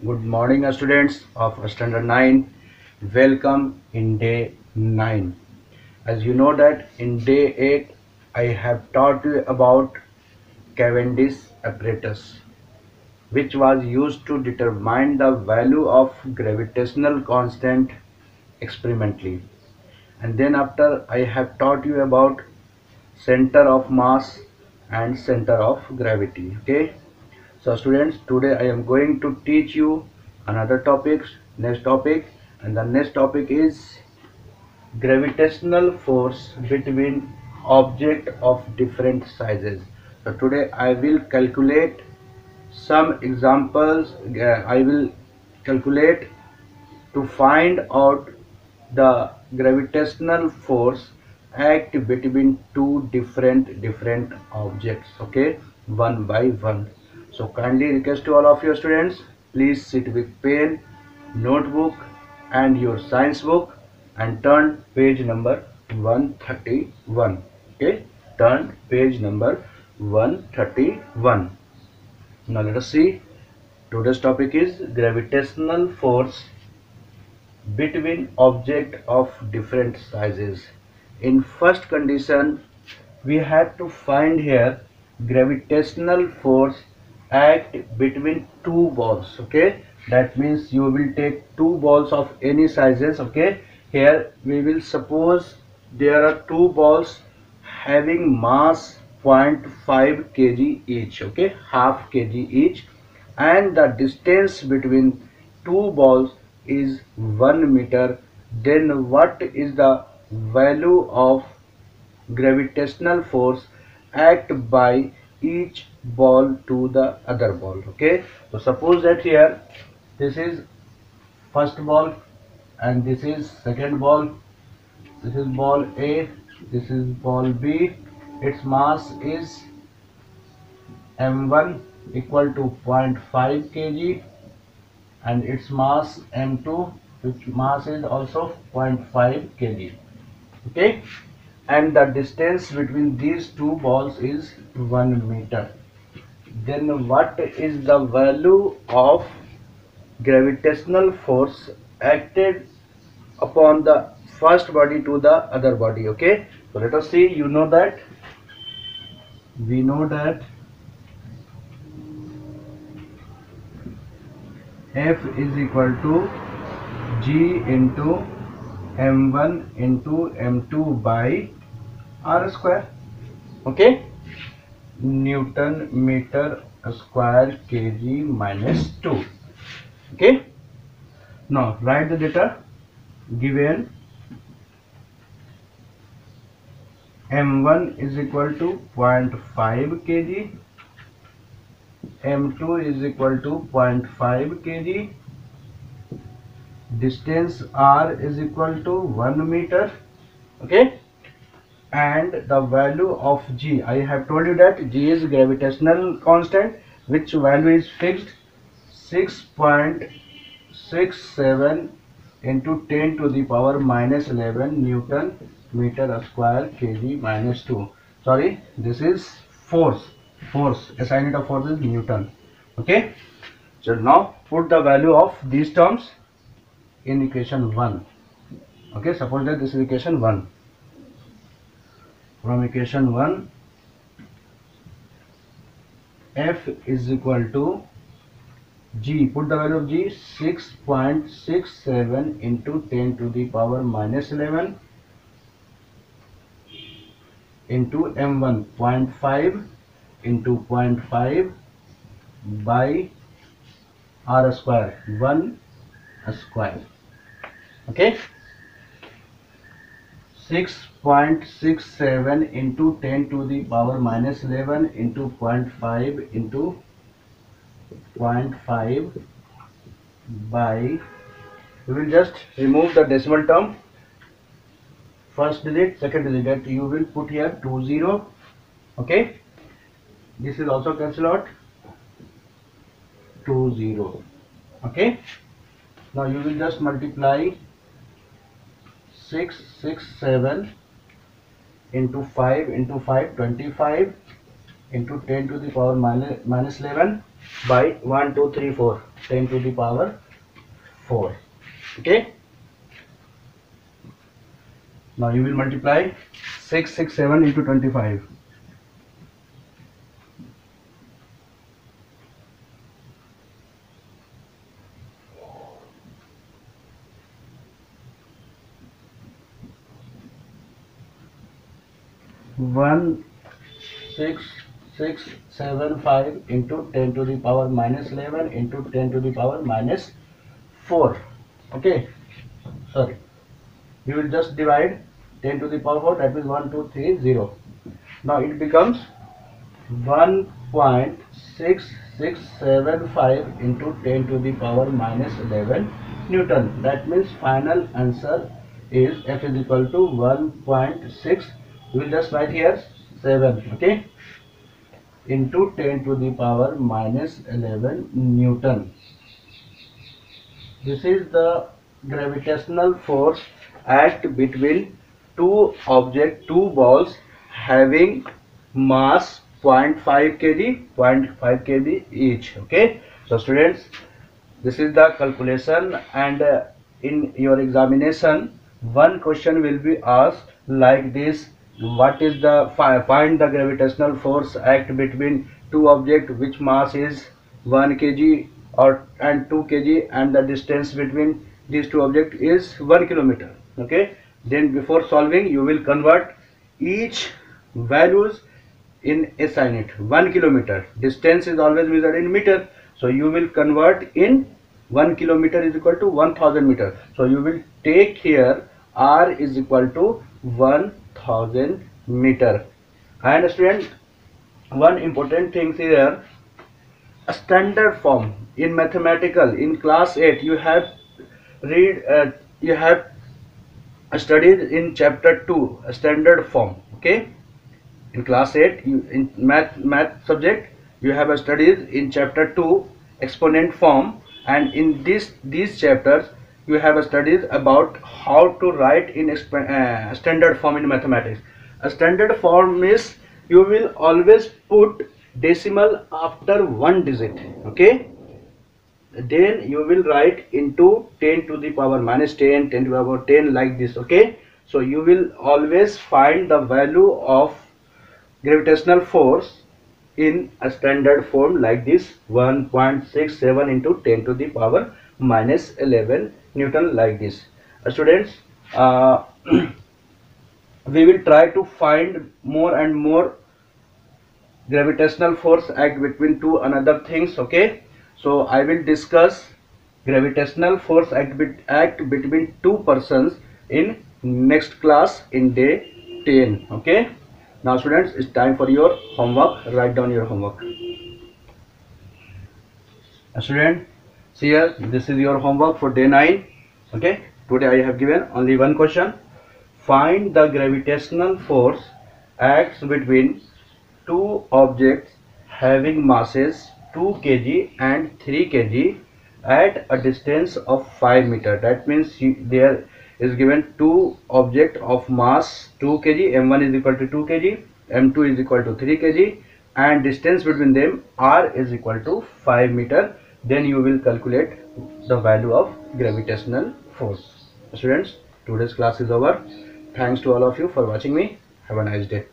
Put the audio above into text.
Good morning, students of Standard 9. Welcome in day 9. As you know that in day 8, I have taught you about Cavendish apparatus, which was used to determine the value of gravitational constant experimentally. And then after I have taught you about center of mass and center of gravity. Okay. So students, today I am going to teach you another next topic, and the next topic is gravitational force between object of different sizes. So today I will calculate some examples. I will calculate to find out the gravitational force act between two different objects, okay, one by one. So kindly request to all of your students, please sit with pen, notebook and your science book and turn page number 131. Okay, turn page number 131. Now let us see. Today's topic is gravitational force between objects of different sizes. In first condition, we have to find here gravitational force act between two balls. Okay, that means you will take two balls of any sizes. Okay, here we will suppose there are two balls having mass 0.5 kg each. Okay, half kg each, and the distance between two balls is 1 meter. Then what is the value of gravitational force act by each ball to the other ball? Okay, so suppose that here this is first ball and this is second ball. This is ball A, this is ball B. Its mass is m1 equal to 0.5 kg and its mass m2, which mass is also 0.5 kg. Okay, and the distance between these two balls is 1 meter. Then what is the value of gravitational force acted upon the first body to the other body? Okay, so let us see. We know that F is equal to G into m1 into m2 by r square. Okay, Newton meter square kg minus 2. Okay, now write the data given. m1 is equal to 0.5 kg, m2 is equal to 0.5 kg, distance r is equal to 1 meter. Okay, and the value of G, I have told you that G is gravitational constant, which value is fixed 6.67 into 10 to the power minus 11 Newton meter square kg minus 2. Sorry, this is force. SI unit of force is Newton. Okay, so now put the value of these terms in equation 1. Okay, suppose that this is equation 1. From equation 1, F is equal to G, put the value of G 6.67 into 10 to the power minus 11 into M1 0.5 into 0.5 by R square 1 square. Okay, 6.67 into 10 to the power minus 11 into 0.5 into 0.5 by, we will just remove the decimal term, first digit, second digit, that you will put here 20. Okay, this is also cancel out 20. Okay, now you will just multiply 667 into 5 into 5, 25 into 10 to the power minus 11 by 1 2 3 4 10 to the power 4. Okay, now you will multiply 667 into 25. 1675 into 10 to the power minus 11 into 10 to the power minus 4. Okay, sorry, you will just divide 10 to the power 4, that means 1230. Now it becomes 1.6675 into 10 to the power minus 11 Newton. That means final answer is F is equal to 1.6. We will just write here 7. Okay, into 10 to the power minus 11 Newton. This is the gravitational force act between two balls having mass 0.5 kg, 0.5 kg each. Okay, so students, this is the calculation, and in your examination one question will be asked like this: what is the find the gravitational force act between two objects which mass is 1 kg or and 2 kg and the distance between these two objects is 1 kilometer. Okay, then before solving you will convert each values in SI unit. 1 kilometer distance is always measured in meter, so you will convert in 1 kilometer is equal to 1000 meter. So you will take here R is equal to 1000 meter. And student, one important thing here, a standard form in mathematical in class 8 you have you have studied in chapter 2 a standard form. Okay, in class 8 you in math subject you have studied in chapter 2 exponent form, and in these chapters you have studied about how to write in standard form in mathematics. A standard form is you will always put decimal after one digit. Okay, then you will write into 10 to the power minus 10, 10 to the power 10 like this. Okay, so you will always find the value of gravitational force in a standard form like this: 1.67 into 10 to the power minus 11 Newton like this. Students, we will try to find more and more gravitational force act between two another things. Okay, so I will discuss gravitational force act between two persons in next class in day 10. Okay, now students, it's time for your homework. Write down your homework. Student, see here, this is your homework for day 9. Okay, today I have given only one question. Find the gravitational force acts between two objects having masses 2 kg and 3 kg at a distance of 5 meter. That means there is given two object of mass 2 kg, m1 is equal to 2 kg, m2 is equal to 3 kg, and distance between them r is equal to 5 meter. Then you will calculate the value of gravitational force. Students, today's class is over. Thanks to all of you for watching me. Have a nice day.